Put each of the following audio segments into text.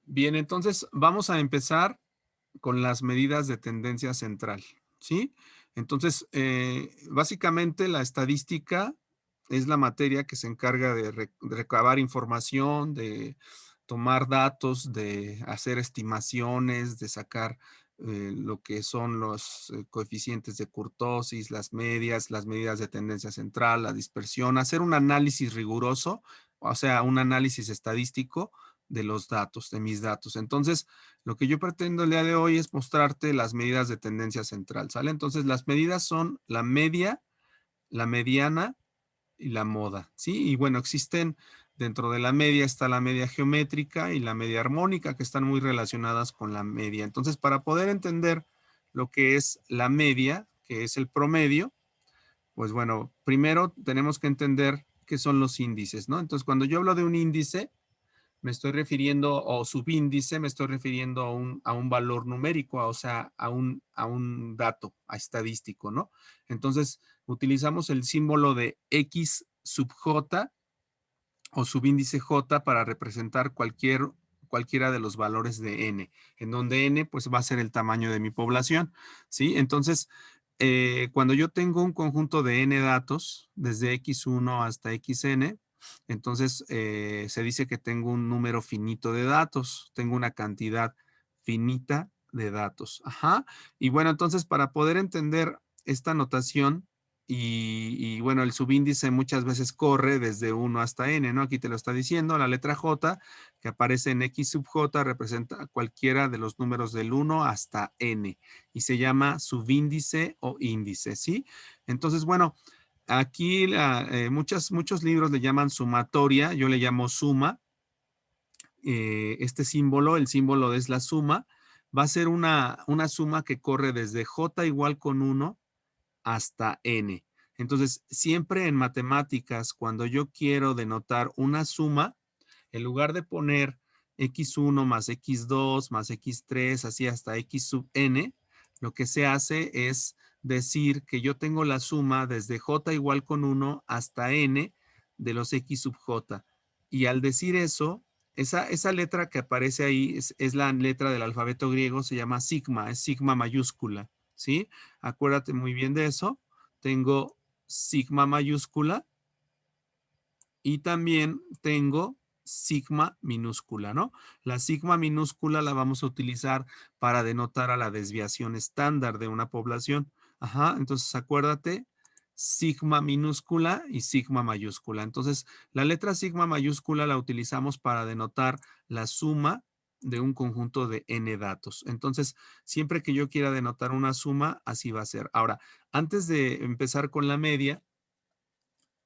Bien, entonces vamos a empezar con las medidas de tendencia central, ¿sí? Entonces, básicamente la estadística es la materia que se encarga de recabar información, de tomar datos, de hacer estimaciones, de sacar lo que son los coeficientes de kurtosis, las medias, las medidas de tendencia central, la dispersión, hacer un análisis riguroso, o sea, un análisis estadístico de los datos, de mis datos. Entonces, lo que yo pretendo el día de hoy es mostrarte las medidas de tendencia central, ¿sale? Entonces, las medidas son la media, la mediana y la moda, ¿sí? Y bueno, existen dentro de la media está la media geométrica y la media armónica, que están muy relacionadas con la media. Entonces, para poder entender lo que es la media, que es el promedio, pues bueno, primero tenemos que entender qué son los índices, ¿no? Entonces, cuando yo hablo de un índice, me estoy refiriendo, o subíndice, me estoy refiriendo a un valor numérico, o sea, a un dato, a estadístico, ¿no? Entonces, utilizamos el símbolo de X sub J o subíndice J para representar cualquiera de los valores de N, en donde N pues va a ser el tamaño de mi población, ¿sí? Entonces, cuando yo tengo un conjunto de N datos, desde X1 hasta XN, entonces se dice que tengo un número finito de datos, tengo una cantidad finita de datos. Ajá. Y bueno, entonces para poder entender esta notación, bueno, el subíndice muchas veces corre desde 1 hasta n, ¿no? Aquí te lo está diciendo, la letra J que aparece en X sub J representa cualquiera de los números del 1 hasta n y se llama subíndice o índice, ¿sí? Entonces, bueno, aquí muchos libros le llaman sumatoria, yo le llamo suma. Este símbolo, el símbolo es la suma, va a ser una suma que corre desde J igual con 1 hasta n. Entonces, siempre en matemáticas, cuando yo quiero denotar una suma, en lugar de poner x1 más x2 más x3, así hasta x sub n, lo que se hace es decir que yo tengo la suma desde j igual con 1 hasta n de los x sub j. Y al decir eso, esa letra que aparece ahí es la letra del alfabeto griego, se llama sigma, es sigma mayúscula, ¿sí? Acuérdate muy bien de eso. Tengo sigma mayúscula y también tengo sigma minúscula, ¿no? La sigma minúscula la vamos a utilizar para denotar a la desviación estándar de una población. Ajá, entonces acuérdate, sigma minúscula y sigma mayúscula. Entonces, la letra sigma mayúscula la utilizamos para denotar la suma de un conjunto de n datos. Entonces, siempre que yo quiera denotar una suma, así va a ser. Ahora, antes de empezar con la media,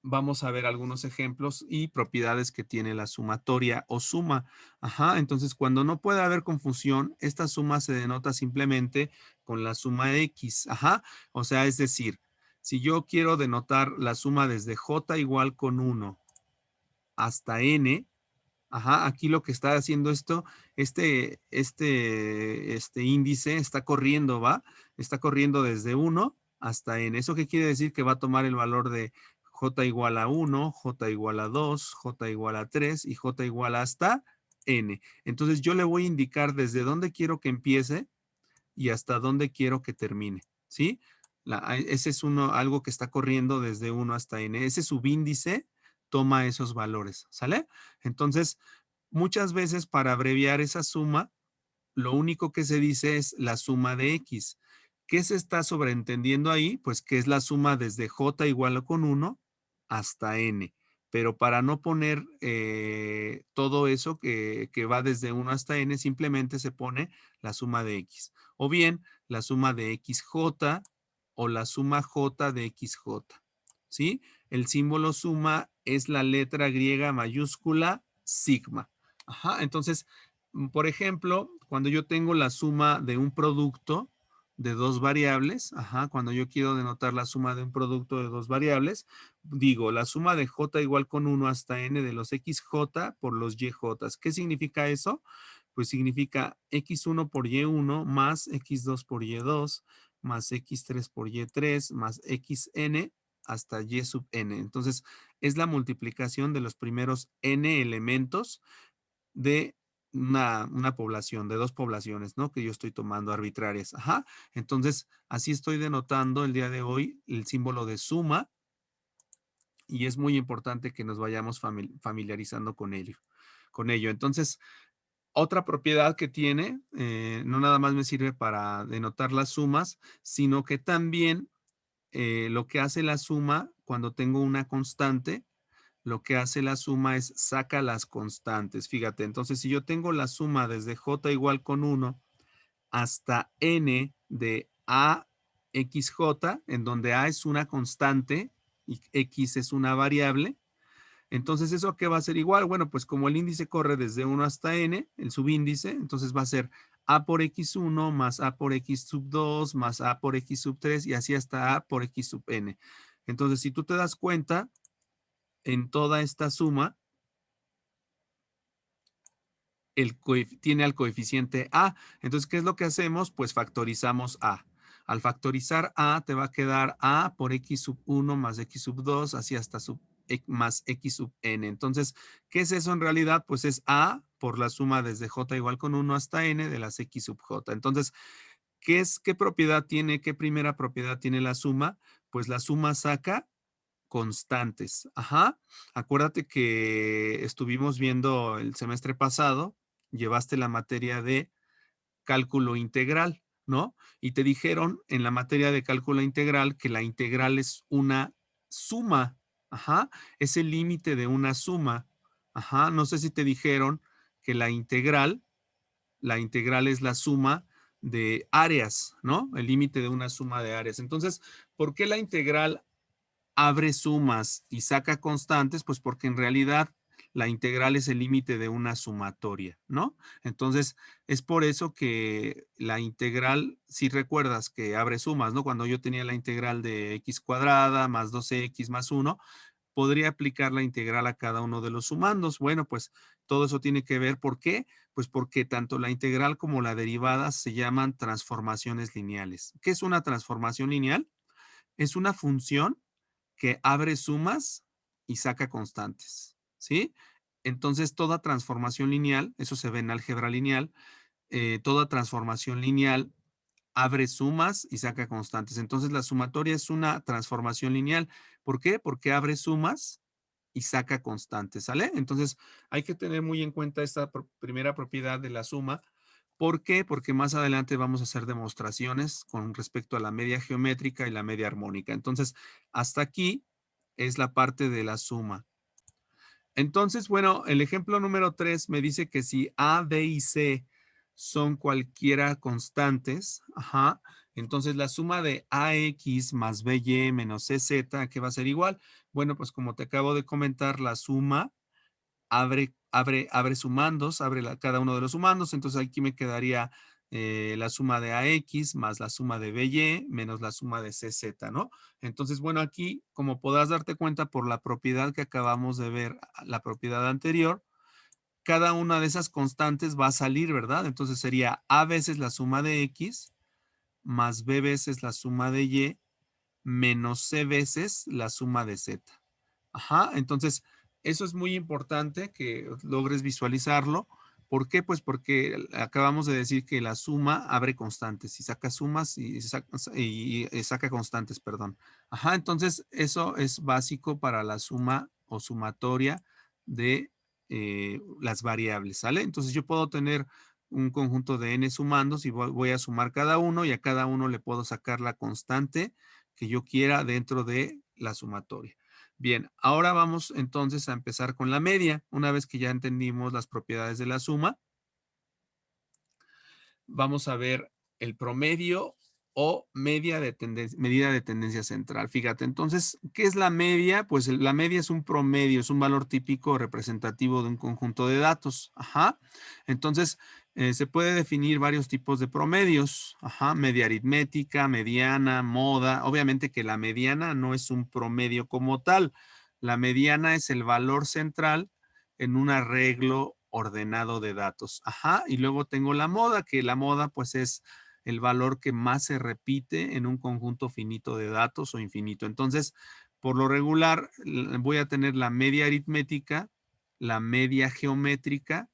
vamos a ver algunos ejemplos y propiedades que tiene la sumatoria o suma. Ajá, entonces cuando no puede haber confusión, esta suma se denota simplemente con la suma X. Ajá, o sea, es decir, si yo quiero denotar la suma desde J igual con 1 hasta N, ajá, aquí lo que está haciendo esto, este índice está corriendo, ¿va? Está corriendo desde 1 hasta n. ¿Eso qué quiere decir? Que va a tomar el valor de j igual a 1, j igual a 2, j igual a 3 y j igual hasta n. Entonces yo le voy a indicar desde dónde quiero que empiece y hasta dónde quiero que termine, ¿sí? Ese es algo que está corriendo desde 1 hasta n. Ese subíndice toma esos valores, ¿sale? Entonces, muchas veces para abreviar esa suma, lo único que se dice es la suma de X. ¿Qué se está sobreentendiendo ahí? Pues que es la suma desde J igual con 1 hasta N. Pero para no poner todo eso que va desde 1 hasta N, simplemente se pone la suma de X. O bien la suma de XJ o la suma J de XJ. ¿Sí? El símbolo suma es la letra griega mayúscula sigma. Ajá, entonces, por ejemplo, cuando yo tengo la suma de un producto de dos variables, ajá, cuando yo quiero denotar la suma de un producto de dos variables, digo la suma de j igual con 1 hasta n de los xj por los yj. ¿Qué significa eso? Pues significa x1 por y1 más x2 por y2 más x3 por y3 más xn hasta y sub n. Entonces, es la multiplicación de los primeros n elementos de una población, de 2 poblaciones, ¿no? Que yo estoy tomando arbitrarias. Ajá. Entonces, así estoy denotando el día de hoy el símbolo de suma y es muy importante que nos vayamos familiarizando con ello. Entonces, otra propiedad que tiene, no nada más me sirve para denotar las sumas, sino que también lo que hace la suma cuando tengo una constante, lo que hace la suma es saca las constantes. Fíjate, entonces si yo tengo la suma desde j igual con 1 hasta n de a x j, en donde a es una constante y x es una variable, entonces, ¿eso qué va a ser igual? Bueno, pues como el índice corre desde 1 hasta n, el subíndice, entonces va a ser a por x1 más a por x sub 2 más a por x sub 3 y así hasta a por x sub n. Entonces, si tú te das cuenta, en toda esta suma, tiene al coeficiente a. Entonces, ¿qué es lo que hacemos? Pues factorizamos a. Al factorizar a, te va a quedar a por x sub 1 más x sub 2, así hasta más x sub n. Entonces, ¿qué es eso en realidad? Pues es a por la suma desde j igual con 1 hasta n de las x sub j. Entonces, ¿qué propiedad tiene, qué primera propiedad tiene la suma? Pues la suma saca constantes. Ajá. Acuérdate que estuvimos viendo el semestre pasado, llevaste la materia de cálculo integral, ¿no? Y te dijeron en la materia de cálculo integral que la integral es una suma. Ajá. Es el límite de una suma. Ajá. No sé si te dijeron que la integral es la suma de áreas, ¿no? El límite de una suma de áreas. Entonces, ¿por qué la integral abre sumas y saca constantes? Pues porque en realidad la integral es el límite de una sumatoria, ¿no? Entonces, es por eso que la integral, si recuerdas que abre sumas, ¿no? Cuando yo tenía la integral de x cuadrada más 12x más 1, podría aplicar la integral a cada uno de los sumandos. Bueno, pues todo eso tiene que ver, ¿por qué? Pues porque tanto la integral como la derivada se llaman transformaciones lineales. ¿Qué es una transformación lineal? Es una función que abre sumas y saca constantes, ¿sí? Entonces, toda transformación lineal, eso se ve en álgebra lineal, toda transformación lineal abre sumas y saca constantes. Entonces, la sumatoria es una transformación lineal. ¿Por qué? Porque abre sumas y saca constantes, ¿sale? Entonces, hay que tener muy en cuenta esta primera propiedad de la suma. ¿Por qué? Porque más adelante vamos a hacer demostraciones con respecto a la media geométrica y la media armónica. Entonces, hasta aquí es la parte de la suma. Entonces, bueno, el ejemplo número 3 me dice que si A, B y C son cualquiera constantes, ajá, entonces la suma de AX más BY menos CZ, ¿qué va a ser igual? Bueno, pues como te acabo de comentar, la suma abre sumandos, abre cada uno de los sumandos, entonces aquí me quedaría la suma de AX más la suma de BY menos la suma de CZ, ¿no? Entonces, bueno, aquí, como podrás darte cuenta por la propiedad que acabamos de ver, la propiedad anterior, cada una de esas constantes va a salir, ¿verdad? Entonces sería A veces la suma de X más B veces la suma de Y menos C veces la suma de Z. Ajá, entonces eso es muy importante que logres visualizarlo. ¿Por qué? Pues porque acabamos de decir que la suma abre constantes y saca sumas y saca constantes, perdón. Ajá, entonces eso es básico para la suma o sumatoria de las variables, ¿sale? Entonces yo puedo tener un conjunto de n sumandos y voy a sumar cada uno y a cada uno le puedo sacar la constante que yo quiera dentro de la sumatoria. Bien, ahora vamos entonces a empezar con la media. Una vez que ya entendimos las propiedades de la suma, vamos a ver el promedio o medida de tendencia central. Fíjate, entonces, ¿qué es la media? Pues la media es un promedio, es un valor típico representativo de un conjunto de datos. Ajá. Entonces, se puede definir varios tipos de promedios. Ajá. Media aritmética, mediana, moda. Obviamente que la mediana no es un promedio como tal. La mediana es el valor central en un arreglo ordenado de datos. Ajá, y luego tengo la moda, que la moda pues es el valor que más se repite en un conjunto finito de datos o infinito. Entonces, por lo regular, voy a tener la media aritmética, la media geométrica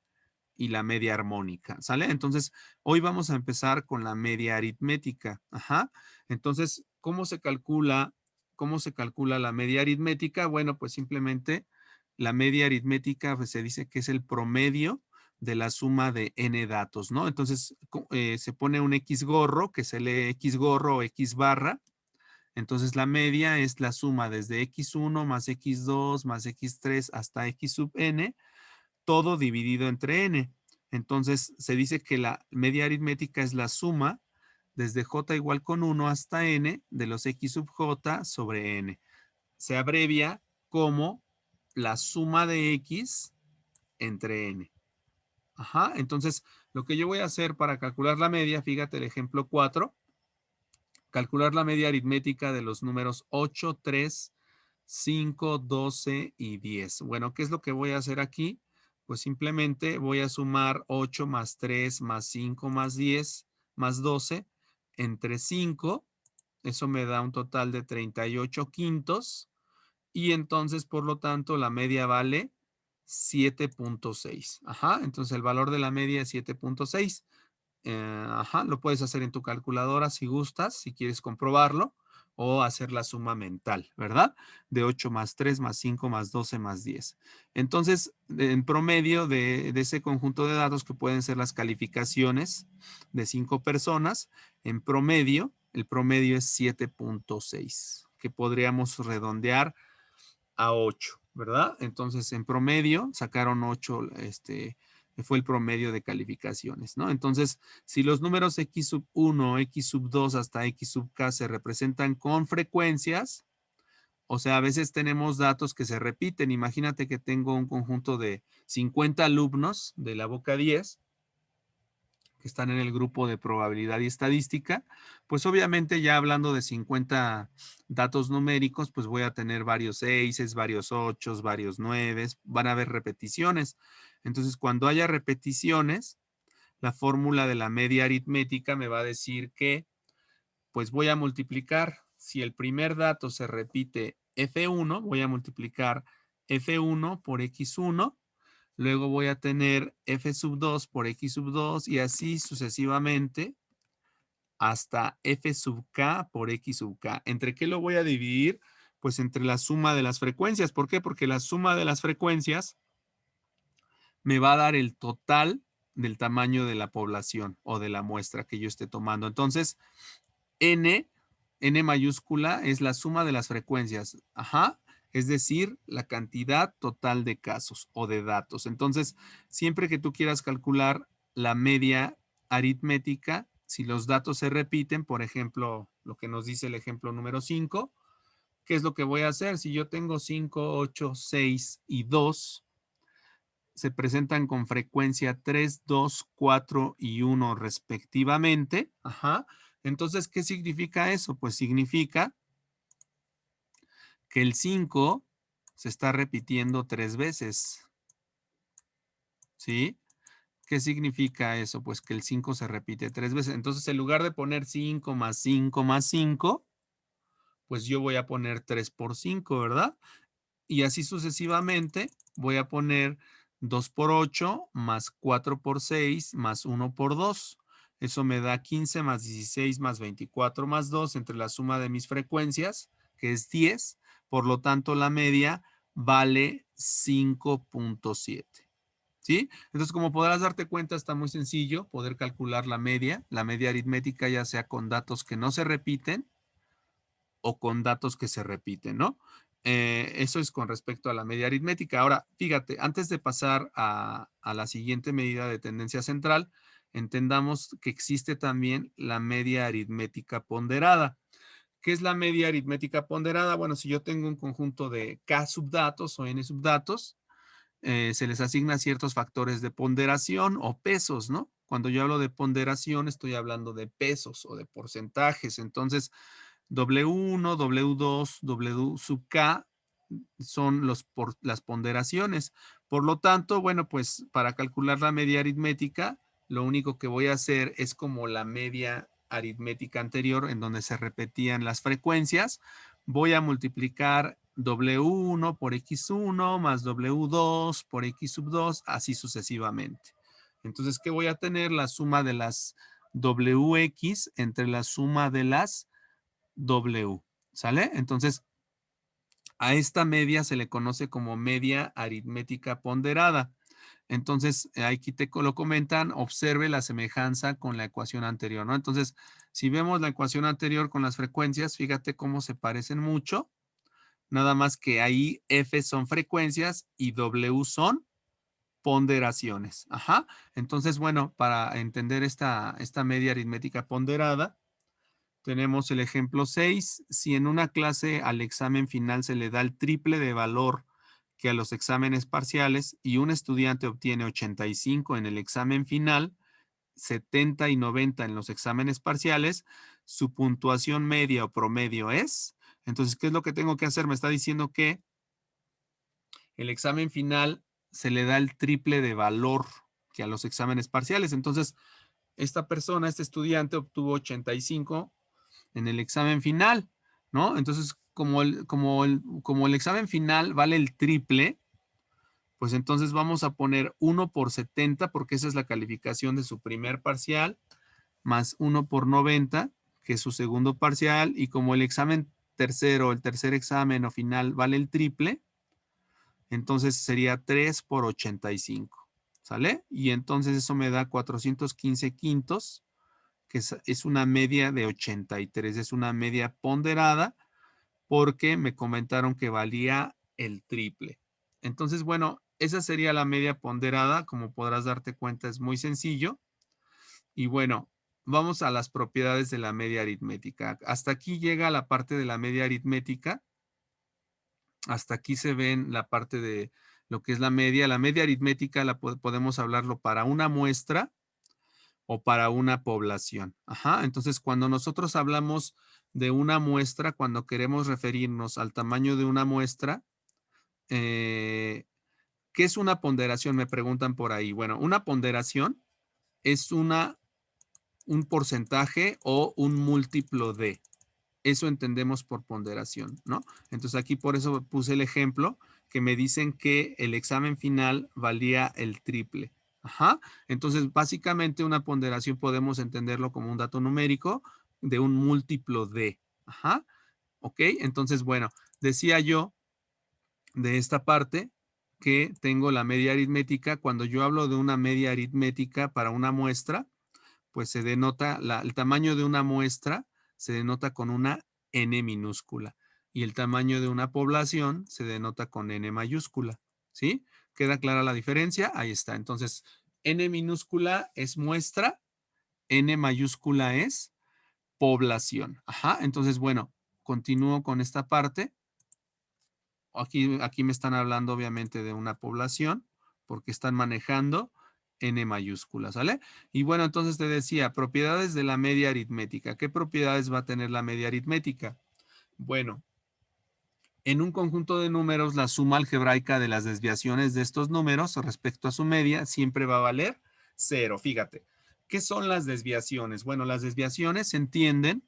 y la media armónica, ¿sale? Entonces, hoy vamos a empezar con la media aritmética. Ajá. Entonces, cómo se calcula la media aritmética? Bueno, pues simplemente la media aritmética pues, se dice que es el promedio de la suma de n datos, ¿no? Entonces, se pone un X gorro, que se lee X gorro o X barra. Entonces, la media es la suma desde X1 más X2 más X3 hasta X sub n, todo dividido entre n. Entonces, se dice que la media aritmética es la suma desde j igual con 1 hasta n de los x sub j sobre n. Se abrevia como la suma de x entre n. Ajá, entonces lo que yo voy a hacer para calcular la media, fíjate el ejemplo 4, calcular la media aritmética de los números 8, 3, 5, 12 y 10. Bueno, ¿qué es lo que voy a hacer aquí? Pues simplemente voy a sumar 8 más 3 más 5 más 10 más 12 entre 5. Eso me da un total de 38 quintos. Y entonces, por lo tanto, la media vale 7.6. Ajá, entonces el valor de la media es 7.6. Ajá, lo puedes hacer en tu calculadora si gustas, si quieres comprobarlo, o hacer la suma mental, ¿verdad? De 8 más 3 más 5 más 12 más 10. Entonces, en promedio de ese conjunto de datos que pueden ser las calificaciones de 5 personas, en promedio, el promedio es 7.6, que podríamos redondear a 8, ¿verdad? Entonces, en promedio, sacaron 8, fue el promedio de calificaciones, ¿no? Entonces, si los números x sub 1, x sub 2 hasta x sub k se representan con frecuencias, o sea, a veces tenemos datos que se repiten. Imagínate que tengo un conjunto de 50 alumnos de la Boca 10 que están en el grupo de probabilidad y estadística, pues obviamente ya hablando de 50 datos numéricos, pues voy a tener varios 6, varios 8, varios 9, van a haber repeticiones. Entonces, cuando haya repeticiones, la fórmula de la media aritmética me va a decir que, pues voy a multiplicar, si el primer dato se repite F1, voy a multiplicar F1 por X1. Luego voy a tener f sub 2 por x sub 2 y así sucesivamente hasta f sub k por x sub k. ¿Entre qué lo voy a dividir? Pues entre la suma de las frecuencias. ¿Por qué? Porque la suma de las frecuencias me va a dar el total del tamaño de la población o de la muestra que yo esté tomando. Entonces, n mayúscula es la suma de las frecuencias. Ajá. Es decir, la cantidad total de casos o de datos. Entonces, siempre que tú quieras calcular la media aritmética, si los datos se repiten, por ejemplo, lo que nos dice el ejemplo número 5, ¿qué es lo que voy a hacer? Si yo tengo 5, 8, 6 y 2, se presentan con frecuencia 3, 2, 4 y 1 respectivamente. Ajá. Entonces, ¿qué significa eso? Pues significa que el 5 se está repitiendo 3 veces. ¿Sí? ¿Qué significa eso? Pues que el 5 se repite 3 veces. Entonces, en lugar de poner 5 más 5 más 5, pues yo voy a poner 3 por 5, ¿verdad? Y así sucesivamente voy a poner 2 por 8 más 4 por 6 más 1 por 2. Eso me da 15 más 16 más 24 más 2 entre la suma de mis frecuencias, que es 10. Por lo tanto, la media vale 5.7. ¿Sí? Entonces, como podrás darte cuenta, está muy sencillo poder calcular la media aritmética, ya sea con datos que no se repiten o con datos que se repiten, ¿no? Eso es con respecto a la media aritmética. Ahora, fíjate, antes de pasar a la siguiente medida de tendencia central, entendamos que existe también la media aritmética ponderada. ¿Qué es la media aritmética ponderada? Bueno, si yo tengo un conjunto de K subdatos o N subdatos, se les asigna ciertos factores de ponderación o pesos, ¿no? Cuando yo hablo de ponderación, estoy hablando de pesos o de porcentajes. Entonces, W1, W2, W sub K son las ponderaciones. Por lo tanto, bueno, pues para calcular la media aritmética, lo único que voy a hacer es como la media aritmética anterior, en donde se repetían las frecuencias. Voy a multiplicar W1 por X1 más W2 por X sub 2, así sucesivamente. Entonces, ¿qué voy a tener? La suma de las WX entre la suma de las W. ¿Sale? Entonces, a esta media se le conoce como media aritmética ponderada. Entonces, aquí te lo comentan, observe la semejanza con la ecuación anterior, ¿no? Entonces, si vemos la ecuación anterior con las frecuencias, fíjate cómo se parecen mucho, nada más que ahí F son frecuencias y W son ponderaciones. Ajá. Entonces, bueno, para entender esta media aritmética ponderada, tenemos el ejemplo 6. Si en una clase al examen final se le da el triple de valor que a los exámenes parciales y un estudiante obtiene 85 en el examen final, 70 y 90 en los exámenes parciales, su puntuación media o promedio es. Entonces, ¿qué es lo que tengo que hacer? Me está diciendo que el examen final se le da el triple de valor que a los exámenes parciales. Entonces, esta persona, este estudiante obtuvo 85 en el examen final, ¿no? Entonces, como el examen final vale el triple, pues entonces vamos a poner 1 por 70, porque esa es la calificación de su primer parcial, más 1 por 90, que es su segundo parcial, y como el examen tercero, el tercer examen o final vale el triple, entonces sería 3 por 85, ¿sale? Y entonces eso me da 415 quintos, que es una media de 83, es una media ponderada, porque me comentaron que valía el triple. Entonces, bueno, esa sería la media ponderada. Como podrás darte cuenta, es muy sencillo. Y bueno, vamos a las propiedades de la media aritmética. Hasta aquí llega la parte de la media aritmética. Hasta aquí se ven la parte de lo que es la media. La media aritmética podemos hablarlo para una muestra o para una población. Ajá. Entonces, cuando nosotros hablamos de una muestra, cuando queremos referirnos al tamaño de una muestra, ¿qué es una ponderación? Me preguntan por ahí. Bueno, una ponderación es un porcentaje o un múltiplo de. Eso entendemos por ponderación, ¿no? Entonces aquí por eso puse el ejemplo que me dicen que el examen final valía el triple. Ajá. Entonces, básicamente una ponderación podemos entenderlo como un dato numérico de un múltiplo de. Ajá. Ok. Entonces, bueno, decía yo de esta parte que tengo la media aritmética. Cuando yo hablo de una media aritmética para una muestra, pues se denota, el tamaño de una muestra se denota con una n minúscula y el tamaño de una población se denota con n mayúscula, ¿sí? ¿Queda clara la diferencia? Ahí está. Entonces, n minúscula es muestra, n mayúscula es población. Ajá. Entonces, bueno, continúo con esta parte. Aquí me están hablando obviamente de una población porque están manejando n mayúscula, ¿sale? Y bueno, entonces te decía, propiedades de la media aritmética. ¿Qué propiedades va a tener la media aritmética? Bueno, en un conjunto de números, la suma algebraica de las desviaciones de estos números respecto a su media siempre va a valer 0. Fíjate, ¿qué son las desviaciones? Bueno, las desviaciones se entienden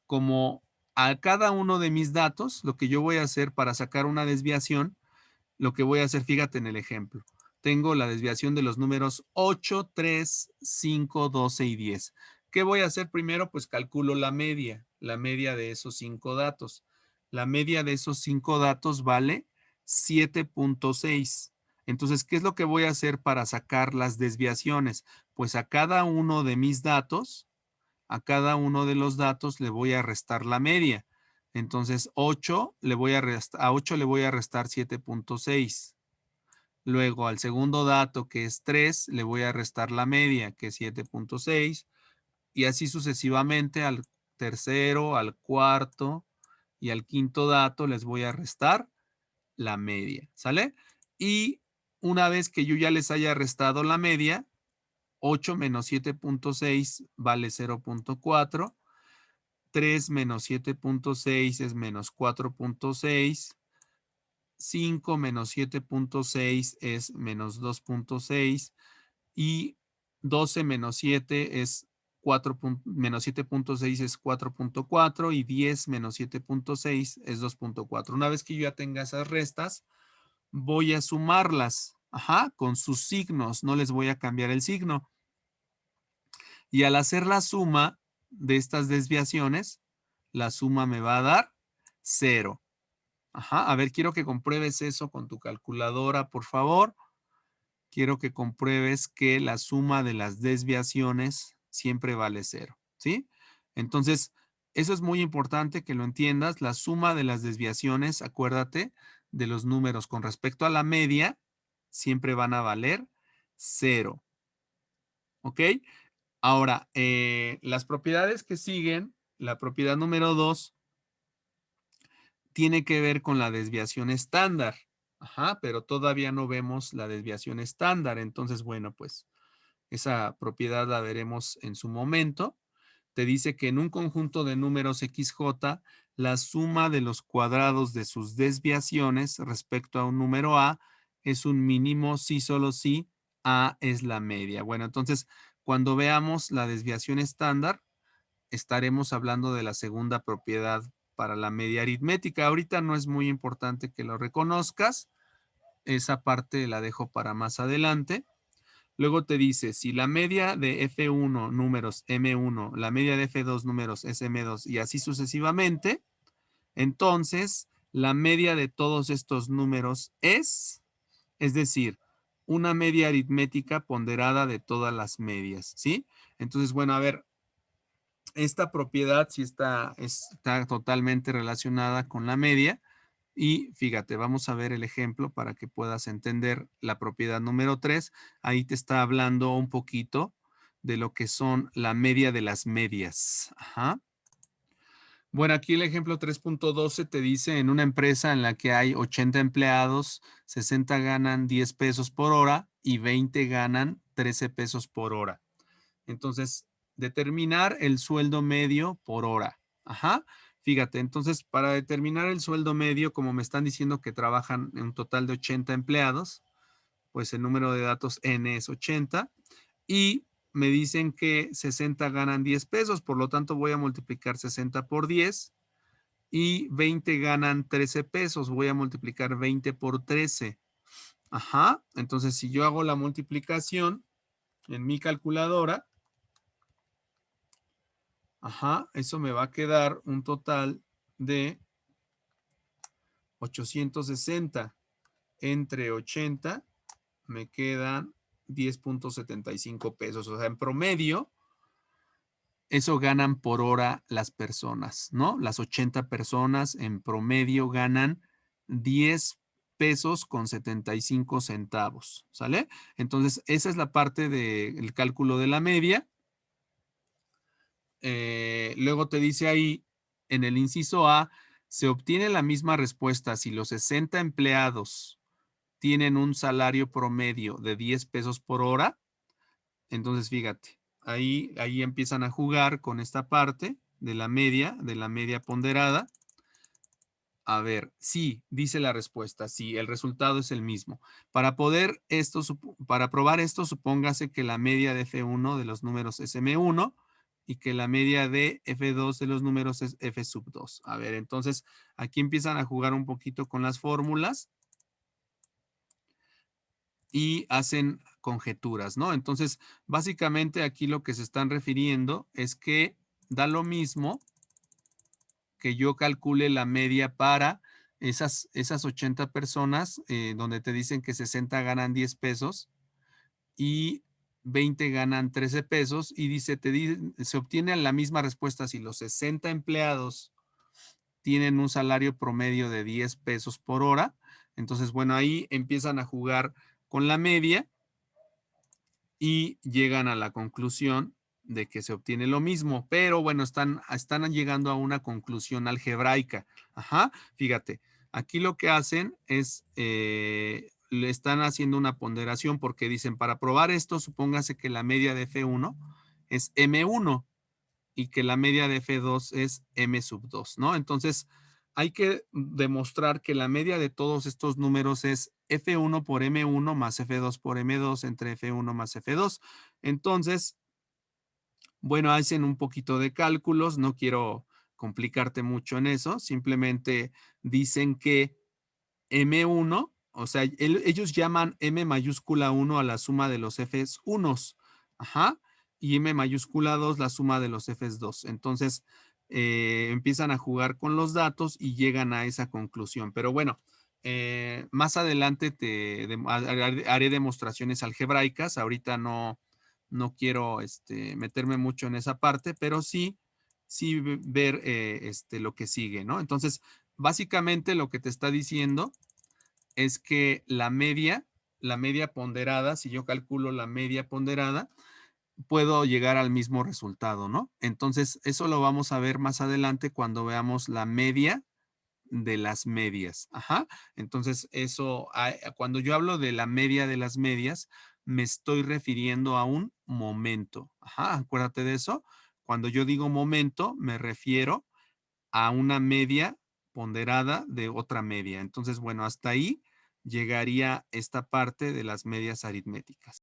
como a cada uno de mis datos, lo que yo voy a hacer para sacar una desviación, lo que voy a hacer, fíjate en el ejemplo. Tengo la desviación de los números 8, 3, 5, 12 y 10. ¿Qué voy a hacer primero? Pues calculo la media de esos 5 datos. La media de esos 5 datos vale 7.6. Entonces, ¿qué es lo que voy a hacer para sacar las desviaciones? Pues a cada uno de mis datos, a cada uno de los datos le voy a restar la media. Entonces, 8 le voy a restar, a 8 le voy a restar 7.6. Luego, al segundo dato, que es 3, le voy a restar la media, que es 7.6. Y así sucesivamente al tercero, al cuarto y al quinto dato les voy a restar la media. ¿Sale? Y una vez que yo ya les haya restado la media, 8 menos 7.6 vale 0.4. 3 menos 7.6 es menos 4.6. 5 menos 7.6 es menos 2.6 y 12 menos 7 es 4, menos 7.6 es 4.4 y 10 menos 7.6 es 2.4. Una vez que yo ya tenga esas restas, voy a sumarlas. Ajá, con sus signos, no les voy a cambiar el signo. Y al hacer la suma de estas desviaciones, la suma me va a dar 0. Ajá, a ver, quiero que compruebes eso con tu calculadora, por favor. Quiero que compruebes que la suma de las desviaciones siempre vale 0, ¿sí? Entonces, eso es muy importante que lo entiendas. La suma de las desviaciones, acuérdate, de los números con respecto a la media, siempre van a valer 0, ¿ok? Ahora, las propiedades que siguen, la propiedad número 2 tiene que ver con la desviación estándar. Ajá, pero todavía no vemos la desviación estándar. Entonces, bueno, pues esa propiedad la veremos en su momento. Te dice que en un conjunto de números XJ, la suma de los cuadrados de sus desviaciones respecto a un número A es un mínimo si solo si A es la media. Bueno, entonces, cuando veamos la desviación estándar, estaremos hablando de la segunda propiedad para la media aritmética. Ahorita no es muy importante que lo reconozcas. Esa parte la dejo para más adelante. Luego te dice, si la media de F1 números M1, la media de F2 números es M2 y así sucesivamente, entonces la media de todos estos números es decir, una media aritmética ponderada de todas las medias, ¿sí? Entonces, bueno, a ver, esta propiedad sí está totalmente relacionada con la media. Y fíjate, vamos a ver el ejemplo para que puedas entender la propiedad número 3. Ahí te está hablando un poquito de lo que son la media de las medias. Ajá. Bueno, aquí el ejemplo 3.12 te dice en una empresa en la que hay 80 empleados, 60 ganan 10 pesos por hora y 20 ganan 13 pesos por hora. Entonces, determinar el sueldo medio por hora. Ajá. Fíjate, entonces, para determinar el sueldo medio, como me están diciendo que trabajan en un total de 80 empleados, pues el número de datos N es 80 y me dicen que 60 ganan 10 pesos, por lo tanto voy a multiplicar 60 por 10 y 20 ganan 13 pesos, voy a multiplicar 20 por 13. Ajá, entonces si yo hago la multiplicación en mi calculadora, ajá, eso me va a quedar un total de 860 entre 80, me quedan 10.75 pesos. O sea, en promedio, eso ganan por hora las personas, ¿no? Las 80 personas en promedio ganan 10 pesos con 75 centavos, ¿sale? Entonces, esa es la parte del cálculo de la media. Luego te dice ahí, en el inciso A, se obtiene la misma respuesta si los 60 empleados tienen un salario promedio de 10 pesos por hora. Entonces, fíjate, ahí empiezan a jugar con esta parte de la media ponderada. A ver, sí, dice la respuesta, sí, el resultado es el mismo. Para probar esto, supóngase que la media de F1 de los números es M1 y que la media de F2 de los números es F sub 2. A ver, entonces aquí empiezan a jugar un poquito con las fórmulas y hacen conjeturas, ¿no? Entonces, básicamente aquí lo que se están refiriendo es que da lo mismo que yo calcule la media para esas 80 personas, donde te dicen que 60 ganan 10 pesos y 20 ganan 13 pesos, y dice, se obtiene la misma respuesta si los 60 empleados tienen un salario promedio de 10 pesos por hora. Entonces, bueno, ahí empiezan a jugar con la media y llegan a la conclusión de que se obtiene lo mismo, pero bueno, están llegando a una conclusión algebraica. Ajá, fíjate, aquí lo que hacen es, le están haciendo una ponderación porque dicen, para probar esto, supóngase que la media de F1 es M1 y que la media de F2 es M sub 2, ¿no? Entonces, hay que demostrar que la media de todos estos números es F1 por M1 más F2 por M2 entre F1 más F2. Entonces, bueno, hacen un poquito de cálculos, no quiero complicarte mucho en eso, simplemente dicen que M1, O sea, ellos llaman M mayúscula 1 a la suma de los Fs unos. Ajá. Y M mayúscula 2 la suma de los Fs 2. Entonces, empiezan a jugar con los datos y llegan a esa conclusión. Pero bueno, más adelante haré demostraciones algebraicas. Ahorita no quiero meterme mucho en esa parte, pero sí ver lo que sigue, ¿no? Entonces, básicamente lo que te está diciendo es que la media ponderada, si yo calculo la media ponderada, puedo llegar al mismo resultado, ¿no? Entonces, eso lo vamos a ver más adelante cuando veamos la media de las medias. Ajá. Entonces, eso, cuando yo hablo de la media de las medias, me estoy refiriendo a un momento. Ajá, acuérdate de eso. Cuando yo digo momento, me refiero a una media ponderada de otra media. Entonces, bueno, hasta ahí llegaría esta parte de las medias aritméticas.